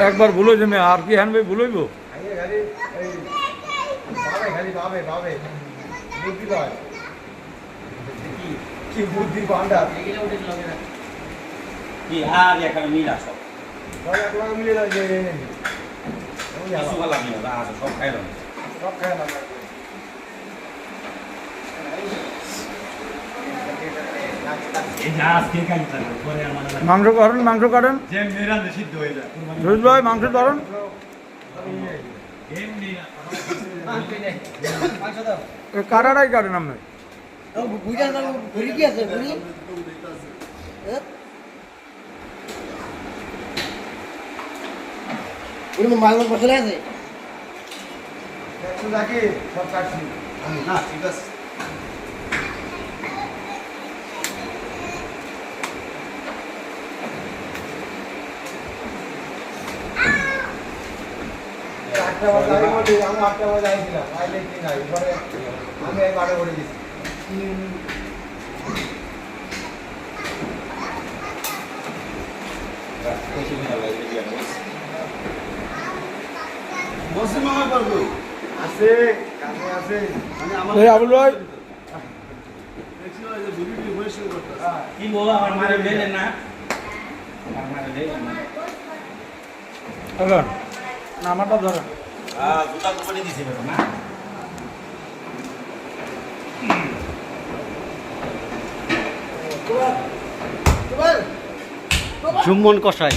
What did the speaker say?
একবার ভুলো যে আর কি হ্যান ভাই ভুলইব কি বুদ্ধি ভান্ডার কি আর এখানে মিল আছে মিলে যায় কিছু ভালো লাগে না সব খাইলো সব খায় না মাংস করেন মাংস কাটেন রোজ ভাই মাংস ধরেন কাটাটাই কাটেন আপনি মাল মশলা আছে সব কাটছি না ঠিক আছে আমি 8টা বাজে আইছিলাম আইলে কি নাই পরে আমি এই বাড়ি করে দিছি মৌসুম আমার পারবো আছে কাছে আছে মানে আমার এই আবুল ভাই কি বলো আমার মারে লেলেন না আমার মারে লেলেন না এখন নামাটা ধরেন জুতা কোম্পানি দিছে না জুম্মন কষাই